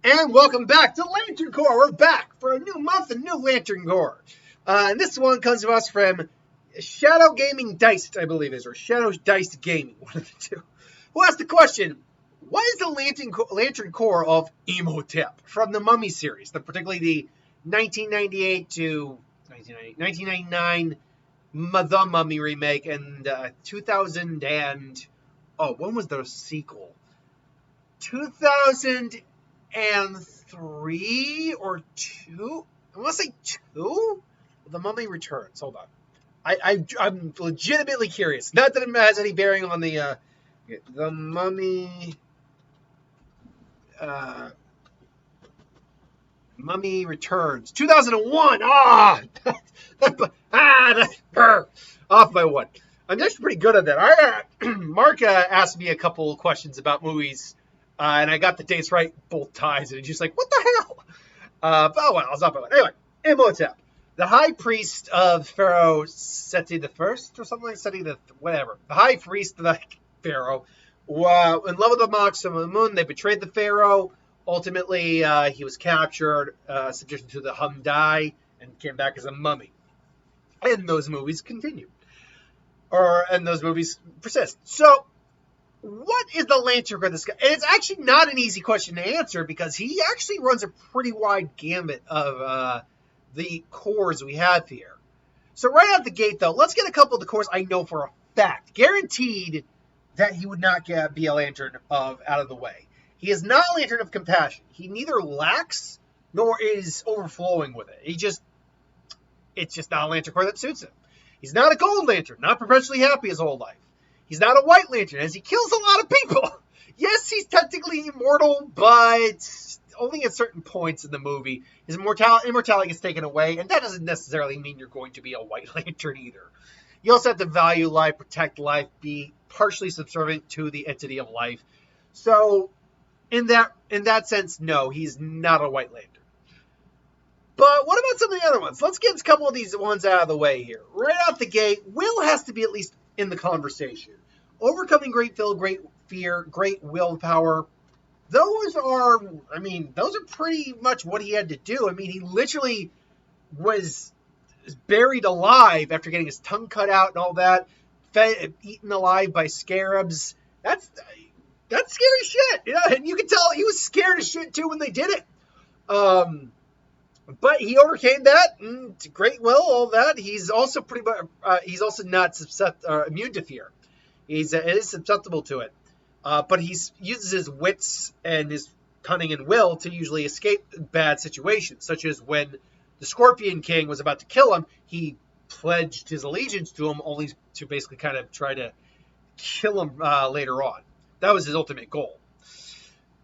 And welcome back to Lantern Corps. We're back for a new month of new Lantern Corps. And this one comes to us from Shadow Gaming Diced, I believe it is, or Shadow Diced Gaming, one of the two. Who asked the question, what is the Lantern Corps of Imhotep from the Mummy series, particularly the 1998 to 1999 The Mummy remake and 2000 and... Oh, when was the sequel? 2003 or 2? I want to say 2? The Mummy Returns. Hold on. I'm legitimately curious. Not that it has any bearing on the Mummy... Mummy Returns. 2001! Off by one. I'm actually pretty good at that. Mark asked me a couple of questions about movies, and I got the dates right both times, and he's just like, what the hell? But oh well, I was up by one. Anyway, Imhotep, the high priest of Pharaoh Seti the First, or something like Seti the whatever. The high priest of the Pharaoh, in love with the monarchs of the moon. They betrayed the Pharaoh. Ultimately, he was captured, subjected to the Hamdai, and came back as a mummy. And those movies continue. And those movies persist. So, what is the Lantern Corps of this guy? And it's actually not an easy question to answer because he actually runs a pretty wide gambit of the corps we have here. So right out the gate, though, let's get a couple of the corps I know for a fact. Guaranteed that he would not be a Lantern out of the way. He is not a Lantern of Compassion. He neither lacks nor is overflowing with it. It's just not a Lantern Corps that suits him. He's not a Gold Lantern, not perpetually happy his whole life. He's not a White Lantern, as he kills a lot of people. Yes, he's technically immortal, but only at certain points in the movie. His immortality gets taken away, and that doesn't necessarily mean you're going to be a White Lantern either. You also have to value life, protect life, be partially subservient to the entity of life. So, in that sense, no, he's not a White Lantern. But what about some of the other ones? Let's get a couple of these ones out of the way here. Right out the gate, Will has to be at least in the conversation. Overcoming great fear, great willpower. Those are pretty much what he had to do. I mean, he literally was buried alive after getting his tongue cut out and all that, eaten alive by scarabs. That's scary shit. And you can tell he was scared as shit too when they did it. But he overcame that, and great will, all that. He's also he's also not immune to fear. It is susceptible to it. But he uses his wits and his cunning and will to usually escape bad situations, such as when the Scorpion King was about to kill him, he pledged his allegiance to him only to basically kind of try to kill him later on. That was his ultimate goal.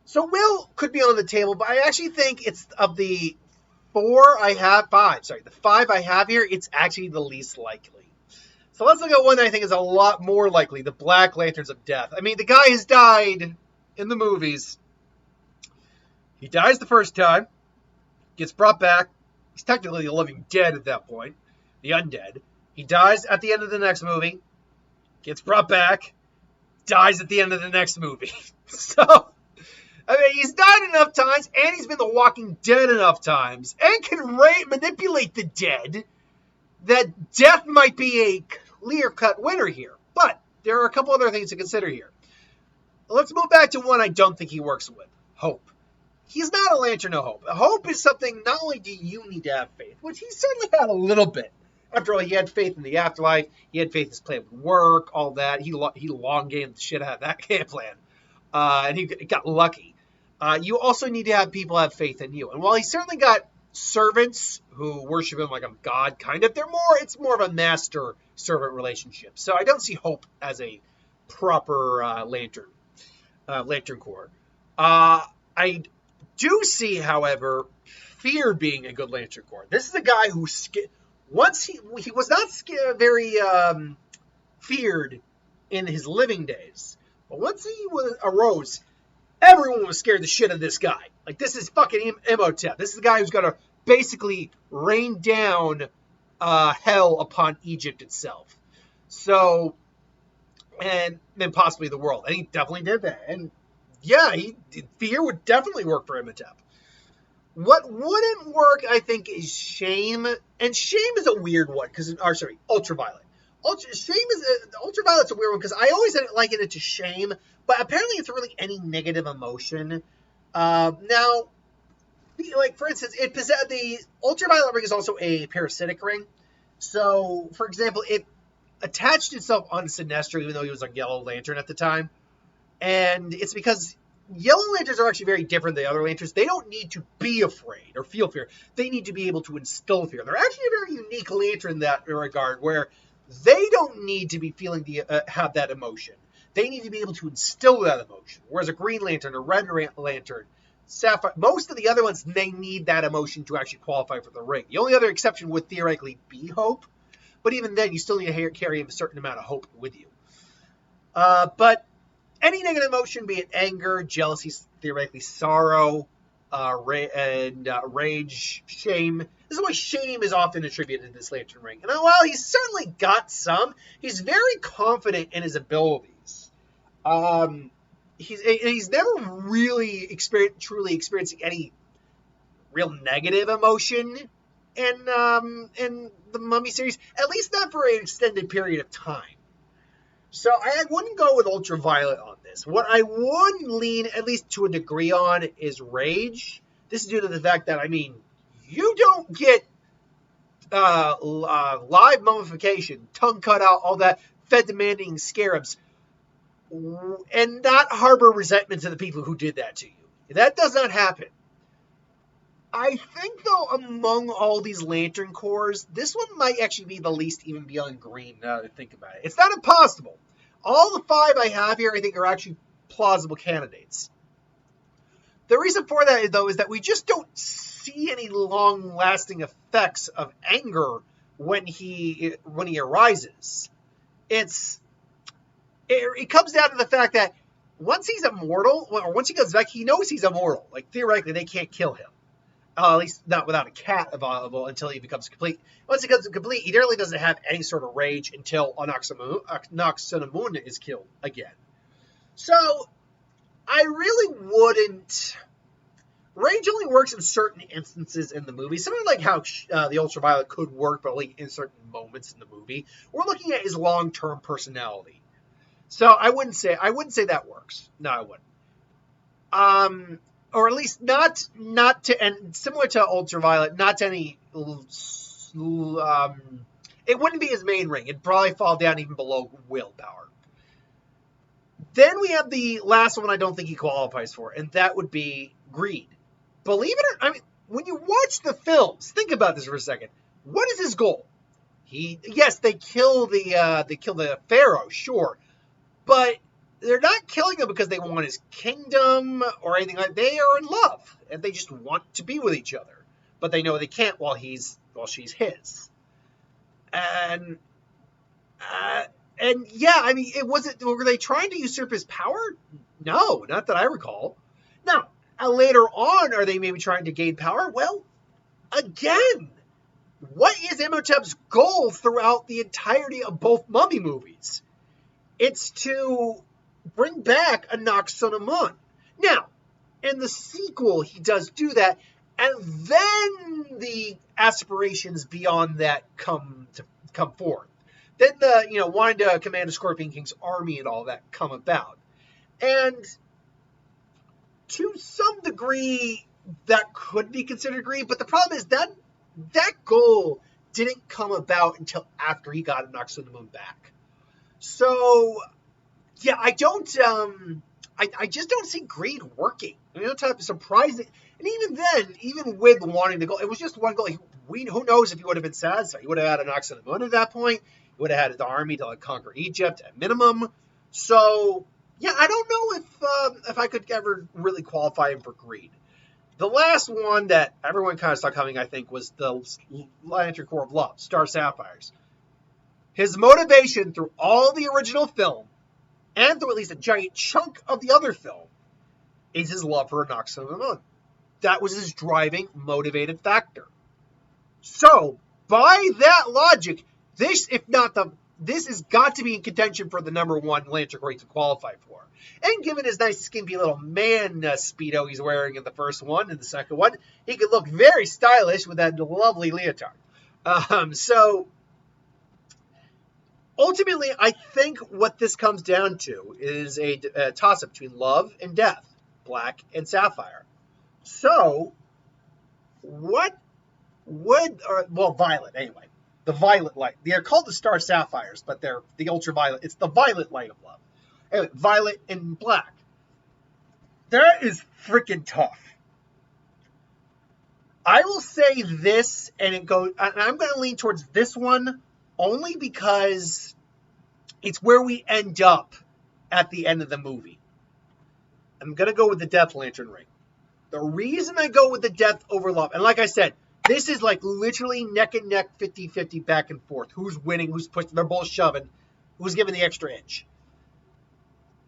So Will could be on the table, but I actually think it's of the the 5 I have here, it's actually the least likely. So let's look at one that I think is a lot more likely, the Black Lanterns of Death. I mean, the guy has died in the movies. He dies the first time, gets brought back. He's technically a living dead at that point, the undead. He dies at the end of the next movie, gets brought back, dies at the end of the next movie. So... I mean, he's died enough times, and he's been the Walking Dead enough times, and can manipulate the dead, that death might be a clear-cut winner here. But there are a couple other things to consider here. Let's move back to one I don't think he works with, Hope. He's not a Lantern of Hope. Hope is something not only do you need to have faith, which he certainly had a little bit. After all, he had faith in the afterlife, he had faith his plan would work, all that. He long-gamed the shit out of that game plan. And he got lucky. You also need to have people have faith in you. And while he's certainly got servants who worship him like a god, kind of, it's more of a master-servant relationship. So I don't see Hope as a proper Lantern Corps. I do see, however, Fear being a good Lantern Corps. This is a guy who, once he was not very feared in his living days, but once he arose, everyone was scared the shit of this guy. Like, this is fucking Imhotep. This is the guy who's going to basically rain down hell upon Egypt itself. So, and then possibly the world. And he definitely did that. And Yeah, fear would definitely work for Imhotep. What wouldn't work, I think, is shame, and shame is a weird one because, or sorry, ultraviolet. Ultraviolet's a weird one because I always liken it to shame, but apparently it's really any negative emotion. Now, like for instance, the ultraviolet ring is also a parasitic ring. So, for example, it attached itself on Sinestro, even though he was a Yellow Lantern at the time, and it's because Yellow Lanterns are actually very different than the other Lanterns. They don't need to be afraid or feel fear. They need to be able to instill fear. They're actually a very unique Lantern in that regard, where they don't need to be feeling have that emotion. They need to be able to instill that emotion. Whereas a Green Lantern, a Red Lantern, Sapphire, most of the other ones, they need that emotion to actually qualify for the ring. The only other exception would theoretically be Hope, but even then, you still need to carry a certain amount of hope with you. But any negative emotion, be it anger, jealousy, theoretically sorrow, rage, shame. This is why shame is often attributed to this Lantern Ring. And while he's certainly got some, he's very confident in his abilities. He's never really truly experiencing any real negative emotion in the Mummy series, at least not for an extended period of time. So I wouldn't go with ultraviolet on this. What I would lean, at least to a degree, on is rage. This is due to the fact that, I mean, you don't get live mummification, tongue cut out, all that, fed demanding scarabs, and not harbor resentment to the people who did that to you. That does not happen. I think, though, among all these Lantern Corps, this one might actually be the least even beyond green, now that I think about it. It's not impossible. All the 5 I have here, I think, are actually plausible candidates. The reason for that, though, is that we just don't see any long-lasting effects of anger when he arises. It comes down to the fact that once he's immortal, or once he comes back, he knows he's immortal. Like, theoretically, they can't kill him. At least not without a cat available until he becomes complete. Once he becomes complete, he really doesn't have any sort of rage until Noxonamun is killed again. So, I really wouldn't... Rage only works in certain instances in the movie. Something like how the Ultraviolet could work, but only in certain moments in the movie. We're looking at his long-term personality. So, I wouldn't say that works. No, I wouldn't. Or at least not to, and similar to Ultraviolet, not to any, it wouldn't be his main ring. It'd probably fall down even below willpower. Then we have the last one I don't think he qualifies for, and that would be greed. Believe it or not, I mean, when you watch the films, think about this for a second. What is his goal? Yes, they kill the Pharaoh, sure, but they're not killing him because they want his kingdom or anything like that. They are in love, and they just want to be with each other. But they know they can't while she's his. And yeah, I mean, were they trying to usurp his power? No, not that I recall. Now, later on, are they maybe trying to gain power? Well, again, what is Imhotep's goal throughout the entirety of both Mummy movies? It's to bring back a Noxonamun. Now, in the sequel, he does do that, and then the aspirations beyond that come forth. Then wanting to command a Scorpion King's army and all that come about. And to some degree, that could be considered greed, but the problem is that goal didn't come about until after he got a Noxonamun back. So, yeah, I just don't see greed working. Imhotep is surprising. And even then, even with wanting the goal, it was just one goal. Who knows if he would have been satisfied. He would have had an Noxonamun at that point. He would have had the army to conquer Egypt at minimum. So, yeah, I don't know if I could ever really qualify him for greed. The last one that everyone kind of saw coming, I think, was the Lantern Corps of Love, Star Sapphires. His motivation through all the original film, and through at least a giant chunk of the other film, is his love for Noxonamun. That was his driving, motivated factor. So, by that logic, this, if not the this has got to be in contention for the number one Lantern Corps to qualify for. And given his nice skimpy little man Speedo he's wearing in the first one and the second one, he could look very stylish with that lovely leotard. So ultimately, I think what this comes down to is a toss-up between love and death, black and sapphire. So what would, violet anyway. The violet light. They're called the star sapphires, but they're the ultraviolet. It's the violet light of love. Anyway, violet and black. That is freaking tough. I will say this, and I'm going to lean towards this one only because it's where we end up at the end of the movie. I'm going to go with the Death Lantern ring. The reason I go with the death over love, and like I said, this is like literally neck and neck, 50-50 back and forth. Who's winning, who's pushing, they're both shoving, who's giving the extra inch.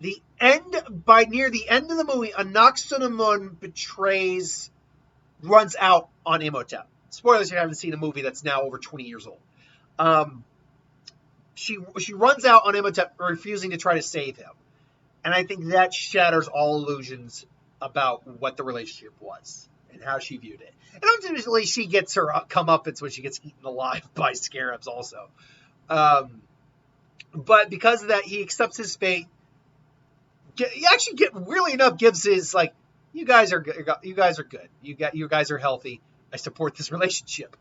Near the end of the movie, Anaxunamun runs out on Imhotep. Spoilers, you haven't seen a movie that's now over 20 years old. She runs out on Imhotep, refusing to try to save him. And I think that shatters all illusions about what the relationship was and how she viewed it. And ultimately, she gets her comeuppance when she gets eaten alive by scarabs also. But because of that, he accepts his fate. He actually, weirdly enough, gives his, like, you guys are good. You guys are healthy. I support this relationship.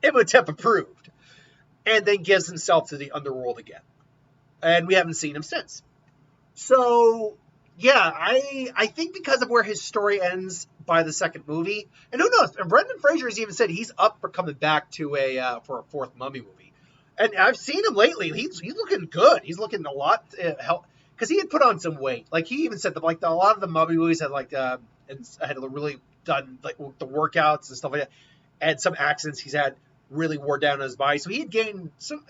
Imhotep approved. And then gives himself to the underworld again. And we haven't seen him since. So, yeah, I think because of where his story ends by the second movie, and who knows, and Brendan Fraser has even said he's up for coming back to for a fourth Mummy movie. And I've seen him lately. He's looking good. He's looking a lot because he had put on some weight. Like he even said that a lot of the Mummy movies had had really done like the workouts and stuff like that, and some accidents he's had really wore down his body. So he had gained some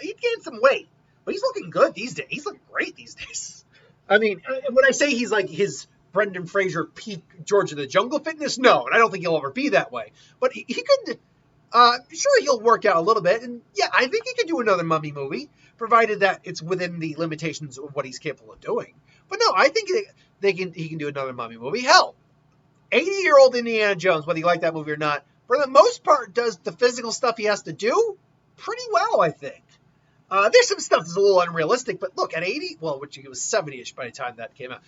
weight, but he's looking good these days. He's looking great these days. I mean, when I say he's like his Brendan Fraser peak George of the Jungle fitness, no, and I don't think he'll ever be that way. But he could, sure, he'll work out a little bit, and yeah, I think he could do another Mummy movie, provided that it's within the limitations of what he's capable of doing. But no, I think he can do another Mummy movie. Hell, 80-year-old Indiana Jones, whether you like that movie or not, for the most part, does the physical stuff he has to do pretty well, I think. There's some stuff that's a little unrealistic, but look, at 80, which he was 70-ish by the time that came out,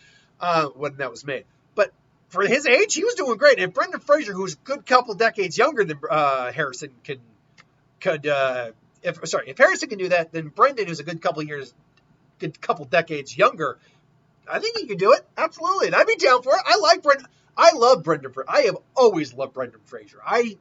when that was made. But for his age, he was doing great. And Brendan Fraser, who's a good couple decades younger than Harrison, if Harrison can do that, then Brendan, who's a good couple decades younger, I think he can do it. Absolutely. And I'd be down for it. I like Brendan. I love Brendan Fraser. I have always loved Brendan Fraser. I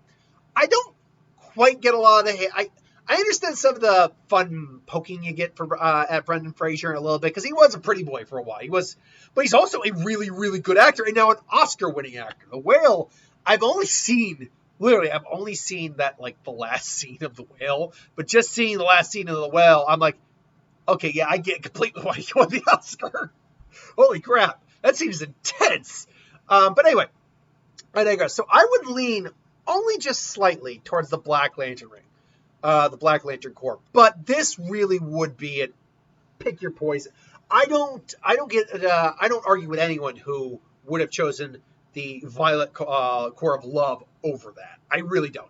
don't quite get a lot of the hate. I understand some of the fun poking you get at Brendan Fraser a little bit because he was a pretty boy for a while. But he's also a really, really good actor and now an Oscar-winning actor. The Whale, I've only seen that like the last scene of The Whale. But just seeing the last scene of The Whale, I'm like, okay, yeah, I get completely why he won the Oscar. Holy crap, that seems intense. But anyway, I digress. So I would lean only just slightly towards the Black Lantern ring. The Black Lantern Corps. But this really would be it. Pick your poison. I don't argue with anyone who would have chosen the Violet Corps of Love over that. I really don't.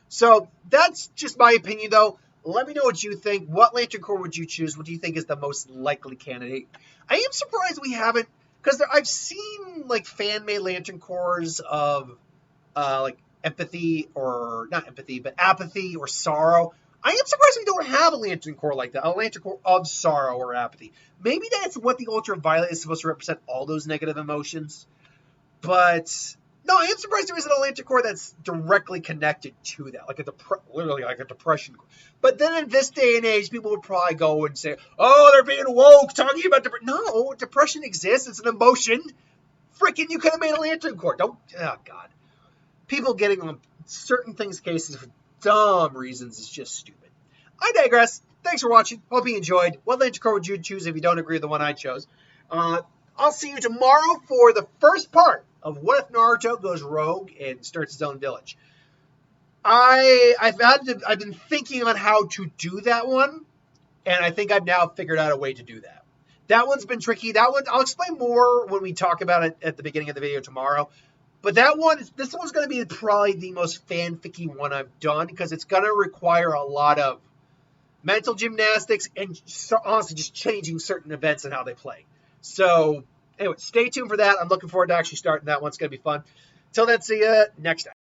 So that's just my opinion, though. Let me know what you think. What Lantern Corps would you choose? What do you think is the most likely candidate? I am surprised we haven't, because I've seen like fan-made Lantern Corps of like apathy or sorrow. I am surprised we don't have a Lantern Corps like that, a Lantern Corps of sorrow or apathy. Maybe that's what the ultraviolet is supposed to represent, all those negative emotions. But no, I am surprised there isn't a Lantern Corps that's directly connected to that, like literally like a depression. But then in this day and age, people would probably go and say, "Oh, they're being woke, talking about depression." No, depression exists. It's an emotion. Freaking, you could have made a Lantern Corps. Oh God. People getting on certain things cases for dumb reasons is just stupid. I digress. Thanks for watching. Hope you enjoyed. What Lantern Corps would you choose if you don't agree with the one I chose? I'll see you tomorrow for the first part of What If Naruto Goes Rogue and Starts His Own Village. I've been thinking on how to do that one, And I think I've now figured out a way to do that. That one's been tricky. That one, I'll explain more when we talk about it at the beginning of the video tomorrow. But this one's going to be probably the most fanficky one I've done because it's going to require a lot of mental gymnastics and honestly just changing certain events and how they play. So anyway, stay tuned for that. I'm looking forward to actually starting that one. It's going to be fun. Till then, see you next time.